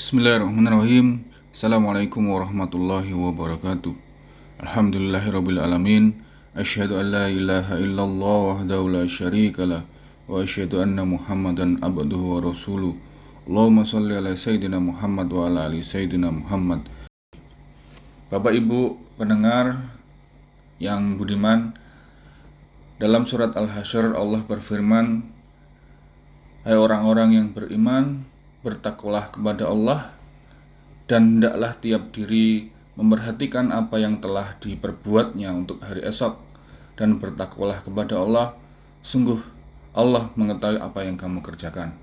Bismillahirrahmanirrahim. Assalamualaikum warahmatullahi wabarakatuh. Alhamdulillahirabbil alamin. Asyhadu an la ilaha illallah wahdahu la syarikalah wa asyhadu anna Muhammadan abduhu wa rasuluh. Allahumma shalli ala sayyidina Muhammad wa ala ali sayyidina Muhammad. Bapak Ibu pendengar yang budiman, dalam surat Al-Hasyr Allah berfirman, "Hai orang-orang yang beriman, bertakwalah kepada Allah dan hendaklah tiap diri memperhatikan apa yang telah diperbuatnya untuk hari esok, dan bertakwalah kepada Allah, sungguh Allah mengetahui apa yang kamu kerjakan."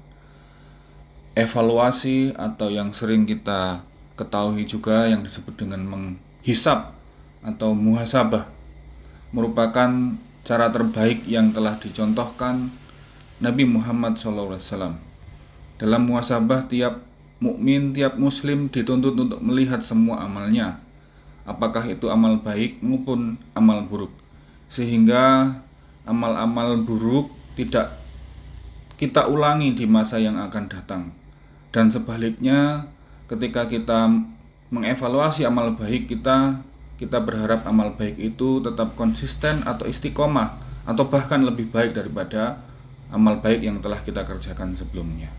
Evaluasi atau yang sering kita ketahui juga yang disebut dengan menghisab atau muhasabah merupakan cara terbaik yang telah dicontohkan Nabi Muhammad SAW. Dalam muhasabah, tiap mukmin, tiap muslim dituntut untuk melihat semua amalnya, apakah itu amal baik maupun amal buruk, sehingga amal-amal buruk tidak kita ulangi di masa yang akan datang. Dan sebaliknya, ketika kita mengevaluasi amal baik kita berharap amal baik itu tetap konsisten atau istiqomah, atau bahkan lebih baik daripada amal baik yang telah kita kerjakan sebelumnya.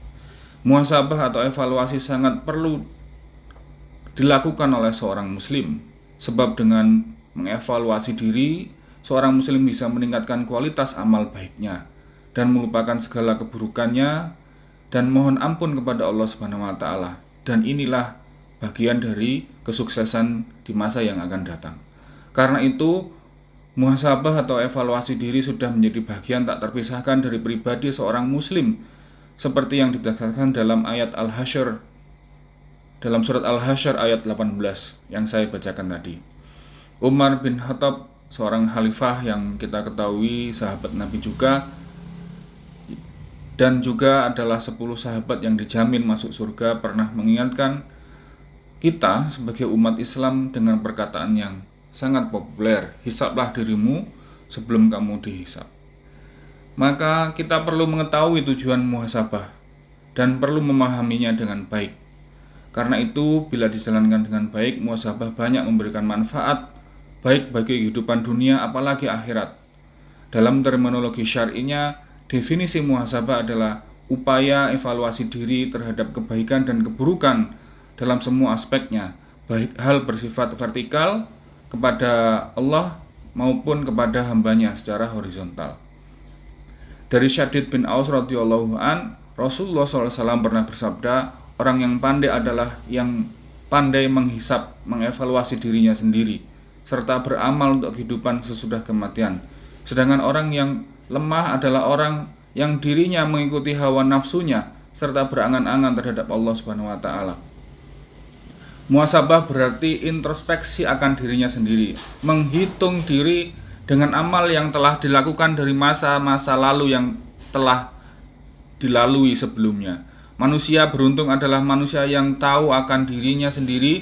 Muhasabah atau evaluasi sangat perlu dilakukan oleh seorang muslim, sebab dengan mengevaluasi diri, seorang muslim bisa meningkatkan kualitas amal baiknya dan melupakan segala keburukannya dan mohon ampun kepada Allah Subhanahu wa taala. Dan inilah bagian dari kesuksesan di masa yang akan datang. Karena itu, muhasabah atau evaluasi diri sudah menjadi bagian tak terpisahkan dari pribadi seorang muslim, seperti yang ditegaskan dalam ayat Al-Hasyr, dalam surat Al-Hasyr ayat 18 yang saya bacakan tadi. Umar bin Khattab, seorang khalifah yang kita ketahui sahabat Nabi juga, dan juga adalah 10 sahabat yang dijamin masuk surga, pernah mengingatkan kita sebagai umat Islam dengan perkataan yang sangat populer, "Hisablah dirimu sebelum kamu dihisab." Maka kita perlu mengetahui tujuan muhasabah dan perlu memahaminya dengan baik. Karena itu, bila dijalankan dengan baik, muhasabah banyak memberikan manfaat baik bagi kehidupan dunia apalagi akhirat. Dalam terminologi syar'inya, definisi muhasabah adalah upaya evaluasi diri terhadap kebaikan dan keburukan dalam semua aspeknya, baik hal bersifat vertikal kepada Allah maupun kepada hambanya secara horizontal. Dari Syadid bin Aus radhiyallahu an, Rasulullah SAW pernah bersabda, orang yang pandai adalah yang pandai menghisap, mengevaluasi dirinya sendiri, serta beramal untuk kehidupan sesudah kematian. Sedangkan orang yang lemah adalah orang yang dirinya mengikuti hawa nafsunya, serta berangan-angan terhadap Allah Subhanahu wa taala. Muhasabah berarti introspeksi akan dirinya sendiri, menghitung diri dengan amal yang telah dilakukan dari masa-masa lalu yang telah dilalui sebelumnya. Manusia beruntung adalah manusia yang tahu akan dirinya sendiri,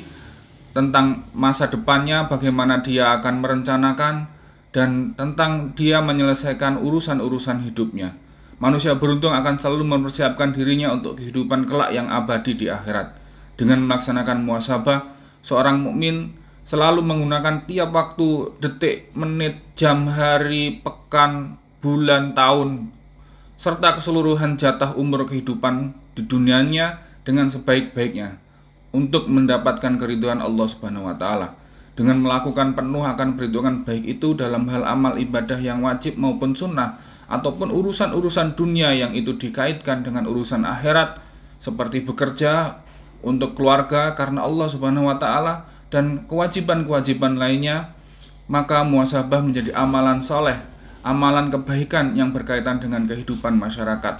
tentang masa depannya, bagaimana dia akan merencanakan, dan tentang dia menyelesaikan urusan-urusan hidupnya. Manusia beruntung akan selalu mempersiapkan dirinya untuk kehidupan kelak yang abadi di akhirat. Dengan melaksanakan muhasabah, seorang mukmin selalu menggunakan tiap waktu, detik, menit, jam, hari, pekan, bulan, tahun, serta keseluruhan jatah umur kehidupan di dunianya dengan sebaik-baiknya untuk mendapatkan keridhaan Allah Subhanahu wa taala. Dengan melakukan penuh akan perhitungan baik itu dalam hal amal ibadah yang wajib maupun sunnah, ataupun urusan-urusan dunia yang itu dikaitkan dengan urusan akhirat, seperti bekerja untuk keluarga karena Allah Subhanahu wa taala dan kewajiban-kewajiban lainnya, maka muhasabah menjadi amalan soleh, amalan kebaikan yang berkaitan dengan kehidupan masyarakat,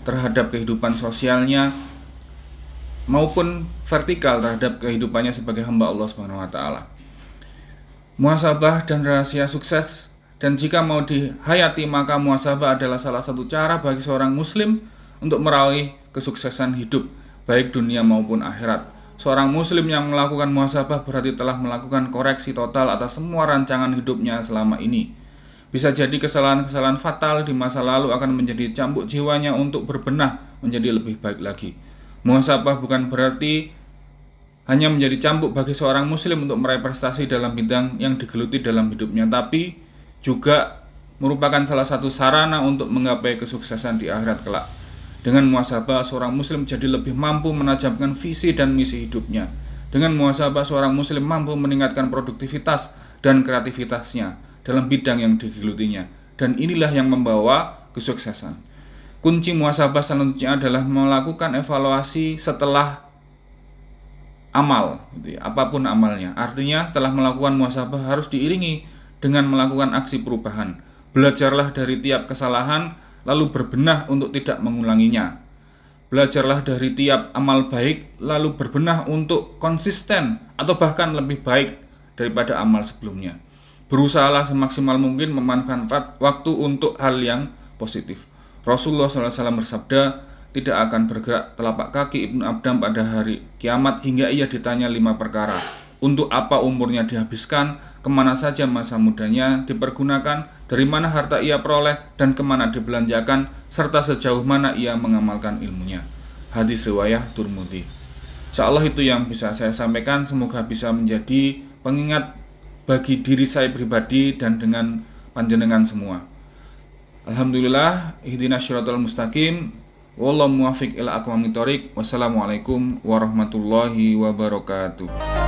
terhadap kehidupan sosialnya, maupun vertikal terhadap kehidupannya sebagai hamba Allah Subhanahu wa taala. Muhasabah dan rahasia sukses, dan jika mau dihayati, maka muhasabah adalah salah satu cara bagi seorang muslim untuk meraih kesuksesan hidup, baik dunia maupun akhirat. Seorang muslim yang melakukan muhasabah berarti telah melakukan koreksi total atas semua rancangan hidupnya selama ini. Bisa jadi kesalahan-kesalahan fatal di masa lalu akan menjadi cambuk jiwanya untuk berbenah menjadi lebih baik lagi. Muhasabah bukan berarti hanya menjadi cambuk bagi seorang muslim untuk meraih prestasi dalam bidang yang digeluti dalam hidupnya, tapi juga merupakan salah satu sarana untuk menggapai kesuksesan di akhirat kelak. Dengan muhasabah, seorang muslim jadi lebih mampu menajamkan visi dan misi hidupnya. Dengan muhasabah, seorang muslim mampu meningkatkan produktivitas dan kreativitasnya dalam bidang yang digelutinya. Dan inilah yang membawa kesuksesan. Kunci muhasabah selanjutnya adalah melakukan evaluasi setelah amal, gitu ya, apapun amalnya. Artinya setelah melakukan muhasabah harus diiringi dengan melakukan aksi perubahan. Belajarlah dari tiap kesalahan, lalu berbenah untuk tidak mengulanginya. Belajarlah dari tiap amal baik, lalu berbenah untuk konsisten atau bahkan lebih baik daripada amal sebelumnya. Berusahalah semaksimal mungkin memanfaatkan waktu untuk hal yang positif. Rasulullah SAW bersabda, tidak akan bergerak telapak kaki Ibnu Adam pada hari kiamat hingga ia ditanya 5 perkara. Untuk apa umurnya dihabiskan, kemana saja masa mudanya dipergunakan, dari mana harta ia peroleh, dan kemana dibelanjakan, serta sejauh mana ia mengamalkan ilmunya. Hadis riwayat Tirmidzi. Insyaallah itu yang bisa saya sampaikan, semoga bisa menjadi pengingat bagi diri saya pribadi dan dengan panjenengan semua. Alhamdulillah, ihdinas syiratal mustaqim, wallahu muwaffiq ila aqwamit thoriq. Wassalamualaikum warahmatullahi wabarakatuh.